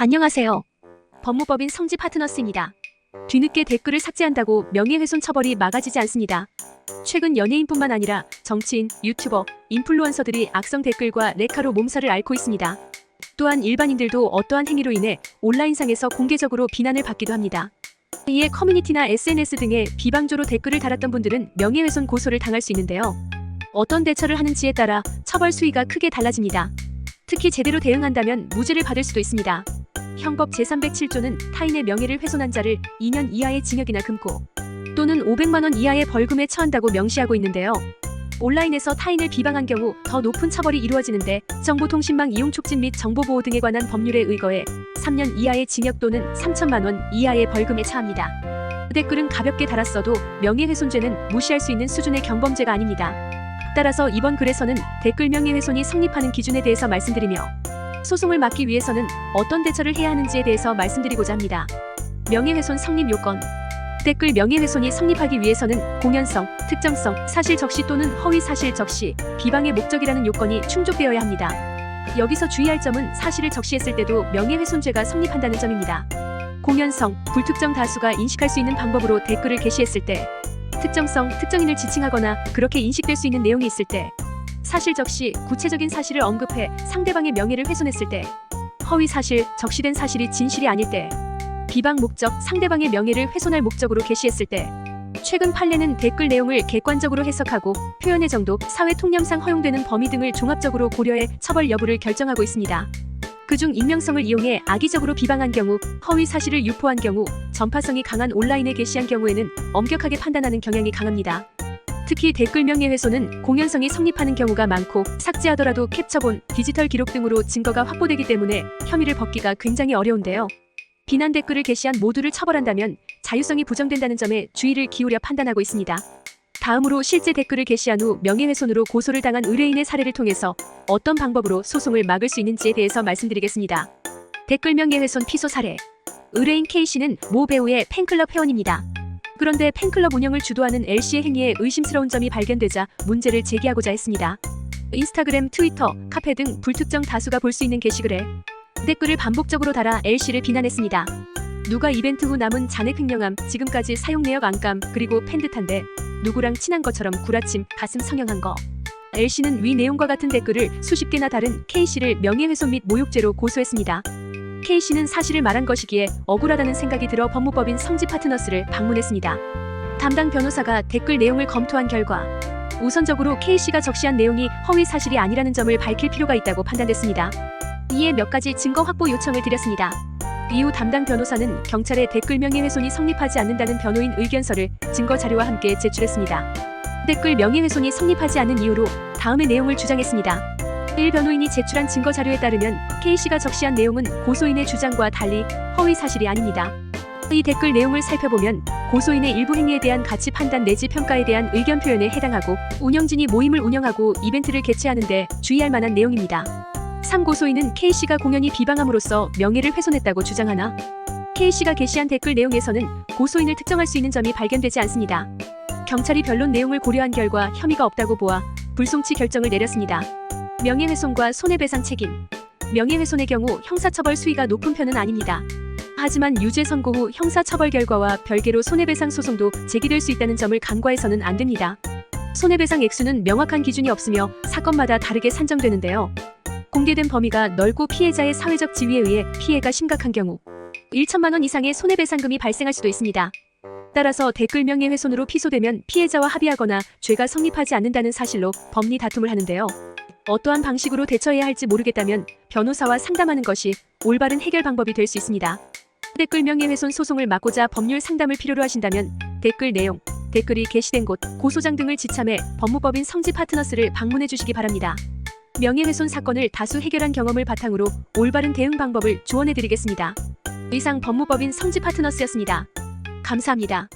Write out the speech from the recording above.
안녕하세요. 법무법인 성지 파트너스입니다. 뒤늦게 댓글을 삭제한다고 명예훼손 처벌이 막아지지 않습니다. 최근 연예인뿐만 아니라 정치인, 유튜버, 인플루언서들이 악성 댓글과 레카로 몸살을 앓고 있습니다. 또한 일반인들도 어떠한 행위로 인해 온라인상에서 공개적으로 비난을 받기도 합니다. 이에 커뮤니티나 SNS 등에 비방조로 댓글을 달았던 분들은 명예훼손 고소를 당할 수 있는데요. 어떤 대처를 하는지에 따라 처벌 수위가 크게 달라집니다. 특히 제대로 대응한다면 무죄를 받을 수도 있습니다. 형법 제307조는 타인의 명예를 훼손한 자를 2년 이하의 징역이나 금고 또는 500만 원 이하의 벌금에 처한다고 명시하고 있는데요. 온라인에서 타인을 비방한 경우 더 높은 처벌이 이루어지는데 정보통신망 이용 촉진 및 정보보호 등에 관한 법률에 의거해 3년 이하의 징역 또는 3천만 원 이하의 벌금에 처합니다. 댓글은 가볍게 달았어도 명예훼손죄는 무시할 수 있는 수준의 경범죄가 아닙니다. 따라서 이번 글에서는 댓글 명예훼손이 성립하는 기준에 대해서 말씀드리며 소송을 막기 위해서는 어떤 대처를 해야 하는지에 대해서 말씀드리고자 합니다. 명예훼손 성립 요건. 댓글 명예훼손이 성립하기 위해서는 공연성, 특정성, 사실 적시 또는 허위 사실 적시, 비방의 목적이라는 요건이 충족되어야 합니다. 여기서 주의할 점은 사실을 적시했을 때도 명예훼손죄가 성립한다는 점입니다. 공연성, 불특정 다수가 인식할 수 있는 방법으로 댓글을 게시했을 때, 특정성, 특정인을 지칭하거나 그렇게 인식될 수 있는 내용이 있을 때, 사실 적시, 구체적인 사실을 언급해 상대방의 명예를 훼손했을 때, 허위 사실, 적시된 사실이 진실이 아닐 때, 비방 목적, 상대방의 명예를 훼손할 목적으로 게시했을 때, 최근 판례는 댓글 내용을 객관적으로 해석하고 표현의 정도, 사회 통념상 허용되는 범위 등을 종합적으로 고려해 처벌 여부를 결정하고 있습니다. 그중 익명성을 이용해 악의적으로 비방한 경우, 허위 사실을 유포한 경우, 전파성이 강한 온라인에 게시한 경우에는 엄격하게 판단하는 경향이 강합니다. 특히 댓글 명예훼손은 공연성이 성립하는 경우가 많고 삭제하더라도 캡처본, 디지털 기록 등으로 증거가 확보되기 때문에 혐의를 벗기가 굉장히 어려운데요. 비난 댓글을 게시한 모두를 처벌한다면 자유성이 부정된다는 점에 주의를 기울여 판단하고 있습니다. 다음으로 실제 댓글을 게시한 후 명예훼손으로 고소를 당한 의뢰인의 사례를 통해서 어떤 방법으로 소송을 막을 수 있는지에 대해서 말씀드리겠습니다. 댓글 명예훼손 피소 사례. 의뢰인 K씨는 모 배우의 팬클럽 회원입니다. 그런데 팬클럽 운영을 주도하는 L씨의 행위에 의심스러운 점이 발견되자 문제를 제기하고자 했습니다. 인스타그램, 트위터, 카페 등 불특정 다수가 볼 수 있는 게시글에 댓글을 반복적으로 달아 L씨를 비난했습니다. 누가 이벤트 후 남은 잔액 횡령함, 지금까지 사용 내역 안감, 그리고 팬 듯한데 누구랑 친한 것처럼 구라침, 가슴 성형한 거. L씨는 위 내용과 같은 댓글을 수십 개나 다른 K씨를 명예훼손 및 모욕죄로 고소했습니다. K씨는 사실을 말한 것이기에 억울하다는 생각이 들어 법무법인 성지 파트너스를 방문했습니다. 담당 변호사가 댓글 내용을 검토한 결과 우선적으로 K씨가 적시한 내용이 허위 사실이 아니라는 점을 밝힐 필요가 있다고 판단됐습니다. 이에 몇 가지 증거 확보 요청을 드렸습니다. 이후 담당 변호사는 경찰에 댓글 명예훼손이 성립하지 않는다는 변호인 의견서를 증거 자료와 함께 제출했습니다. 댓글 명예훼손이 성립하지 않는 이유로 다음의 내용을 주장했습니다. 1. 변호인이 제출한 증거 자료에 따르면 K씨가 적시한 내용은 고소인의 주장과 달리 허위 사실이 아닙니다. 이 댓글 내용을 살펴보면 고소인의 일부 행위에 대한 가치 판단 내지 평가에 대한 의견 표현에 해당하고 운영진이 모임을 운영하고 이벤트를 개최하는 데 주의할 만한 내용입니다. 3. 고소인은 K씨가 공연히 비방함으로써 명예를 훼손했다고 주장하나 K씨가 게시한 댓글 내용에서는 고소인을 특정할 수 있는 점이 발견되지 않습니다. 경찰이 변론 내용을 고려한 결과 혐의가 없다고 보아 불송치 결정을 내렸습니다. 명예훼손과 손해배상 책임. 명예훼손의 경우 형사처벌 수위가 높은 편은 아닙니다. 하지만 유죄 선고 후 형사처벌 결과와 별개로 손해배상 소송도 제기될 수 있다는 점을 간과해서는 안 됩니다. 손해배상 액수는 명확한 기준이 없으며 사건마다 다르게 산정되는데요. 공개된 범위가 넓고 피해자의 사회적 지위에 의해 피해가 심각한 경우 1천만 원 이상의 손해배상금이 발생할 수도 있습니다. 따라서 댓글 명예훼손으로 피소되면 피해자와 합의하거나 죄가 성립하지 않는다는 사실로 법리 다툼을 하는데요. 어떠한 방식으로 대처해야 할지 모르겠다면 변호사와 상담하는 것이 올바른 해결 방법이 될 수 있습니다. 댓글 명예훼손 소송을 막고자 법률 상담을 필요로 하신다면 댓글 내용, 댓글이 게시된 곳, 고소장 등을 지참해 법무법인 성지 파트너스를 방문해 주시기 바랍니다. 명예훼손 사건을 다수 해결한 경험을 바탕으로 올바른 대응 방법을 조언해 드리겠습니다. 이상 법무법인 성지 파트너스였습니다. 감사합니다.